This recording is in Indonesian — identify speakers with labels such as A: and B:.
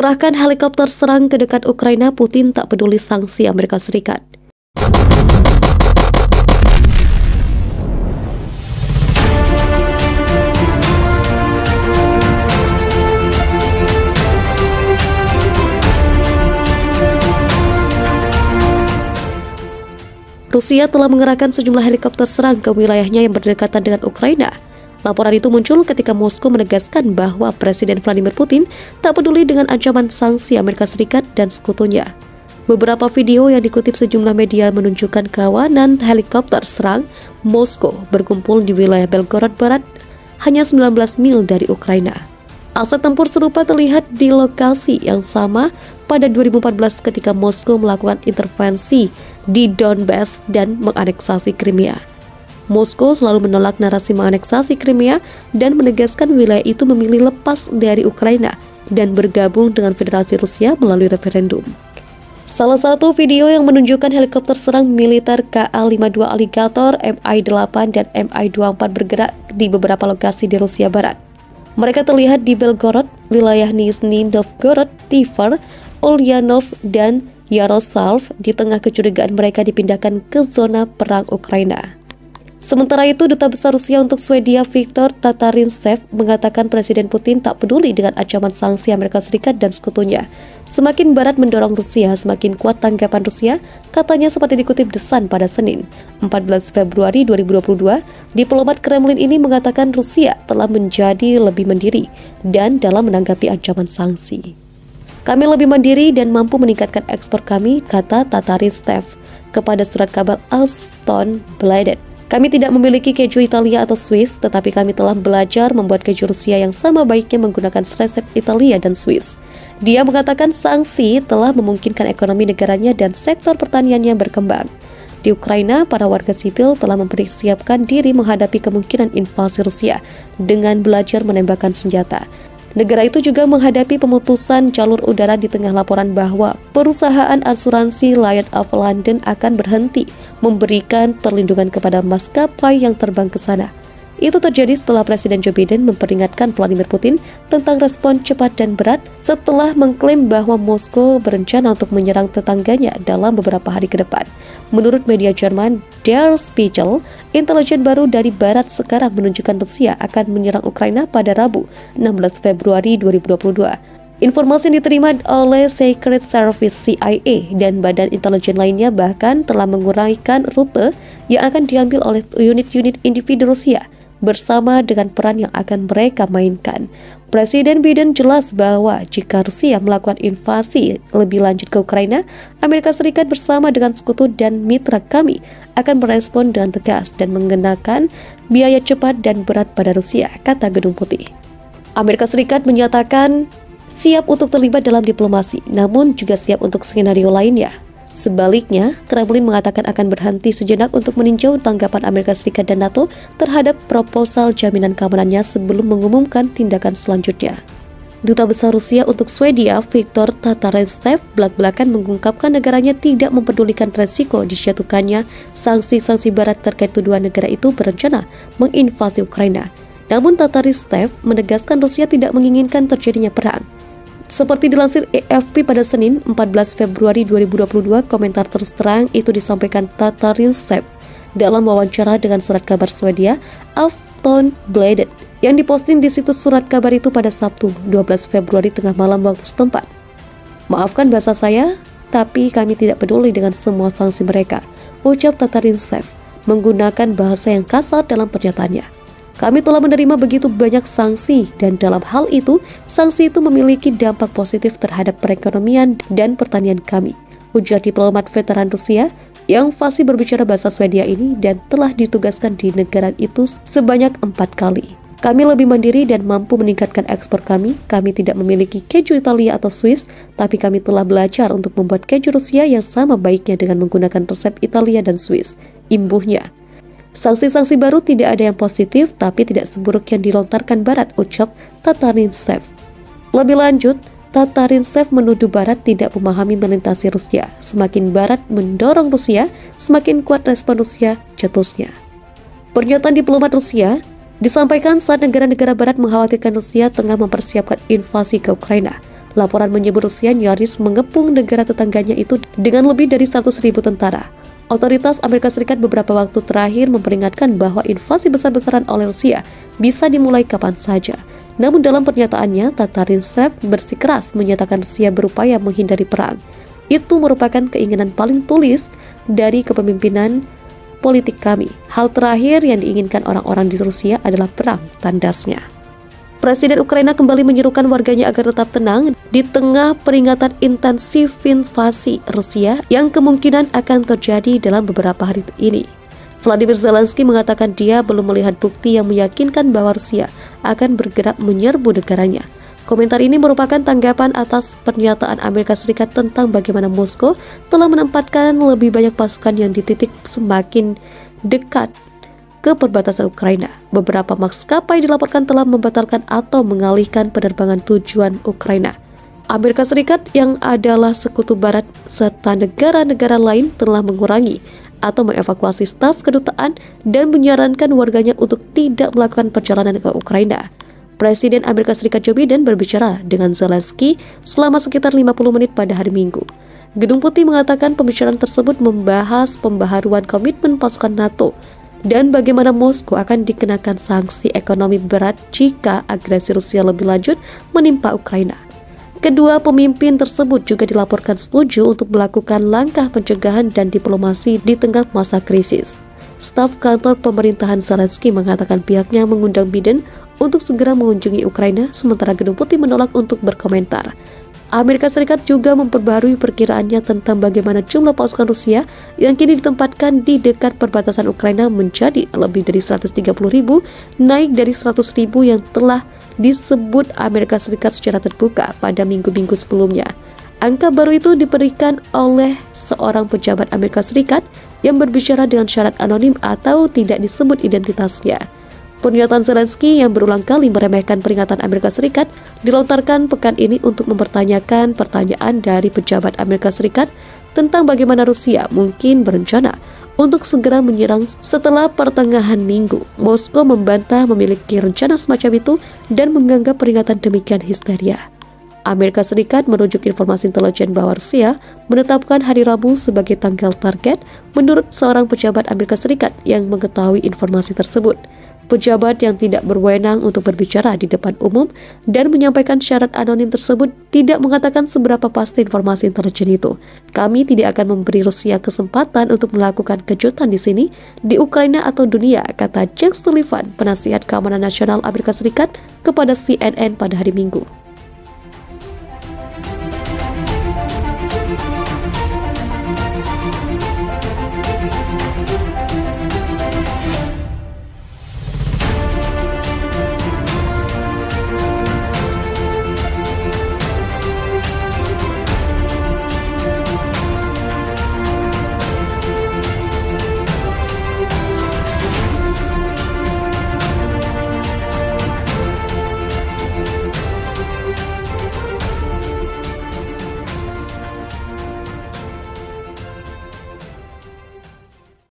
A: Kerahkan helikopter serang ke dekat Ukraina, Putin tak peduli sanksi Amerika Serikat. Rusia telah mengerahkan sejumlah helikopter serang ke wilayahnya yang berdekatan dengan Ukraina. Laporan itu muncul ketika Moskow menegaskan bahwa Presiden Vladimir Putin tak peduli dengan ancaman sanksi Amerika Serikat dan sekutunya. Beberapa video yang dikutip sejumlah media menunjukkan kawanan helikopter serang Moskow berkumpul di wilayah Belgorod Barat, hanya 19 mil dari Ukraina. Aset tempur serupa terlihat di lokasi yang sama pada 2014 ketika Moskow melakukan intervensi di Donbas dan menganeksasi Crimea. Moskow selalu menolak narasi menganeksasi Crimea dan menegaskan wilayah itu memilih lepas dari Ukraina dan bergabung dengan Federasi Rusia melalui referendum. Salah satu video yang menunjukkan helikopter serang militer Ka-52 Alligator, Mi-8 dan Mi-24 bergerak di beberapa lokasi di Rusia Barat. Mereka terlihat di Belgorod, wilayah Nizhny Novgorod, Tver, Ulyanov, dan Yaroslavl. Di tengah kecurigaan mereka dipindahkan ke zona perang Ukraina. Sementara itu, Duta Besar Rusia untuk Swedia Viktor Tatarintsev mengatakan Presiden Putin tak peduli dengan ancaman sanksi Amerika Serikat dan sekutunya. Semakin barat mendorong Rusia, semakin kuat tanggapan Rusia, katanya seperti dikutip The Sun pada Senin, 14 Februari 2022. Diplomat Kremlin ini mengatakan Rusia telah menjadi lebih mandiri dan dalam menanggapi ancaman sanksi. Kami lebih mandiri dan mampu meningkatkan ekspor kami, kata Tatarintsev kepada surat kabar Aftonbladet. Kami tidak memiliki keju Italia atau Swiss, tetapi kami telah belajar membuat keju Rusia yang sama baiknya menggunakan resep Italia dan Swiss. Dia mengatakan sanksi telah memungkinkan ekonomi negaranya dan sektor pertaniannya berkembang. Di Ukraina, para warga sipil telah mempersiapkan diri menghadapi kemungkinan invasi Rusia dengan belajar menembakkan senjata. Negara itu juga menghadapi pemutusan jalur udara di tengah laporan bahwa perusahaan asuransi Lloyd's of London akan berhenti memberikan perlindungan kepada maskapai yang terbang ke sana. Itu terjadi setelah Presiden Joe Biden memperingatkan Vladimir Putin tentang respon cepat dan berat setelah mengklaim bahwa Moskow berencana untuk menyerang tetangganya dalam beberapa hari ke depan. Menurut media Jerman Der Spiegel, intelijen baru dari Barat sekarang menunjukkan Rusia akan menyerang Ukraina pada Rabu, 16 Februari 2022. Informasi yang diterima oleh Secret Service CIA dan badan intelijen lainnya bahkan telah menguraikan rute yang akan diambil oleh unit-unit individu Rusia bersama dengan peran yang akan mereka mainkan. Presiden Biden jelas bahwa jika Rusia melakukan invasi lebih lanjut ke Ukraina, Amerika Serikat bersama dengan sekutu dan mitra kami akan merespon dengan tegas dan mengenakan biaya cepat dan berat pada Rusia, kata Gedung Putih. Amerika Serikat menyatakan siap untuk terlibat dalam diplomasi, namun juga siap untuk skenario lainnya. Sebaliknya, Kremlin mengatakan akan berhenti sejenak untuk meninjau tanggapan Amerika Serikat dan NATO terhadap proposal jaminan keamanannya sebelum mengumumkan tindakan selanjutnya. Duta Besar Rusia untuk Swedia, Viktor Tatarintsev, belak-belakan mengungkapkan negaranya tidak mempedulikan resiko dijatuhkannya sanksi-sanksi Barat terkait tuduhan negara itu berencana menginvasi Ukraina. Namun Tatarintsev menegaskan Rusia tidak menginginkan terjadinya perang. Seperti dilansir AFP pada Senin, 14 Februari 2022, komentar terus terang itu disampaikan Tatarintsev dalam wawancara dengan surat kabar Swedia Aftonbladet yang diposting di situs surat kabar itu pada Sabtu, 12 Februari tengah malam waktu setempat. Maafkan bahasa saya, tapi kami tidak peduli dengan semua sanksi mereka, ucap Tatarintsev menggunakan bahasa yang kasar dalam pernyataannya. Kami telah menerima begitu banyak sanksi dan dalam hal itu, sanksi itu memiliki dampak positif terhadap perekonomian dan pertanian kami, ujar diplomat veteran Rusia yang fasih berbicara bahasa Swedia ini dan telah ditugaskan di negara itu sebanyak 4 kali. Kami lebih mandiri dan mampu meningkatkan ekspor kami. Kami tidak memiliki keju Italia atau Swiss, tapi kami telah belajar untuk membuat keju Rusia yang sama baiknya dengan menggunakan resep Italia dan Swiss, imbuhnya. Sanksi-sanksi baru tidak ada yang positif, tapi tidak seburuk yang dilontarkan Barat, ucap Tatarintsev. Lebih lanjut, Tatarintsev menuduh Barat tidak memahami melintasi Rusia. Semakin Barat mendorong Rusia, semakin kuat respon Rusia, cetusnya. Pernyataan diplomat Rusia disampaikan saat negara-negara Barat mengkhawatirkan Rusia tengah mempersiapkan invasi ke Ukraina. Laporan menyebut Rusia nyaris mengepung negara tetangganya itu dengan lebih dari 100.000 tentara. Otoritas Amerika Serikat beberapa waktu terakhir memperingatkan bahwa invasi besar-besaran oleh Rusia bisa dimulai kapan saja. Namun dalam pernyataannya, Tatarintsev bersikeras menyatakan Rusia berupaya menghindari perang. Itu merupakan keinginan paling tulis dari kepemimpinan politik kami. Hal terakhir yang diinginkan orang-orang di Rusia adalah perang, tandasnya. Presiden Ukraina kembali menyerukan warganya agar tetap tenang di tengah peringatan intensif invasi Rusia yang kemungkinan akan terjadi dalam beberapa hari ini. Volodymyr Zelensky mengatakan dia belum melihat bukti yang meyakinkan bahwa Rusia akan bergerak menyerbu negaranya. Komentar ini merupakan tanggapan atas pernyataan Amerika Serikat tentang bagaimana Moskow telah menempatkan lebih banyak pasukan yang dititik semakin dekat ke perbatasan Ukraina. Beberapa maskapai dilaporkan telah membatalkan atau mengalihkan penerbangan tujuan Ukraina. Amerika Serikat yang adalah sekutu barat serta negara-negara lain telah mengurangi atau mengevakuasi staf kedutaan dan menyarankan warganya untuk tidak melakukan perjalanan ke Ukraina. Presiden Amerika Serikat Joe Biden berbicara dengan Zelensky selama sekitar 50 menit pada hari Minggu. Gedung Putih mengatakan pembicaraan tersebut membahas pembaharuan komitmen pasukan NATO dan bagaimana Moskow akan dikenakan sanksi ekonomi berat jika agresi Rusia lebih lanjut menimpa Ukraina. Kedua pemimpin tersebut juga dilaporkan setuju untuk melakukan langkah pencegahan dan diplomasi di tengah masa krisis. Staf kantor pemerintahan Zelensky mengatakan pihaknya mengundang Biden untuk segera mengunjungi Ukraina, sementara Gedung Putih menolak untuk berkomentar. Amerika Serikat juga memperbarui perkiraannya tentang bagaimana jumlah pasukan Rusia yang kini ditempatkan di dekat perbatasan Ukraina menjadi lebih dari 130.000, naik dari 100.000 yang telah disebut Amerika Serikat secara terbuka pada minggu-minggu sebelumnya. Angka baru itu diberikan oleh seorang pejabat Amerika Serikat yang berbicara dengan syarat anonim atau tidak disebut identitasnya. Pernyataan Zelensky yang berulang kali meremehkan peringatan Amerika Serikat dilontarkan pekan ini untuk mempertanyakan pertanyaan dari pejabat Amerika Serikat tentang bagaimana Rusia mungkin berencana untuk segera menyerang setelah pertengahan minggu. Moskow membantah memiliki rencana semacam itu dan menganggap peringatan demikian histeria. Amerika Serikat merujuk informasi intelijen bahwa Rusia menetapkan hari Rabu sebagai tanggal target menurut seorang pejabat Amerika Serikat yang mengetahui informasi tersebut. Pejabat yang tidak berwenang untuk berbicara di depan umum dan menyampaikan syarat anonim tersebut tidak mengatakan seberapa pasti informasi intelijen itu. Kami tidak akan memberi Rusia kesempatan untuk melakukan kejutan di sini, di Ukraina atau dunia, kata Jake Sullivan, penasihat keamanan nasional Amerika Serikat kepada CNN pada hari Minggu.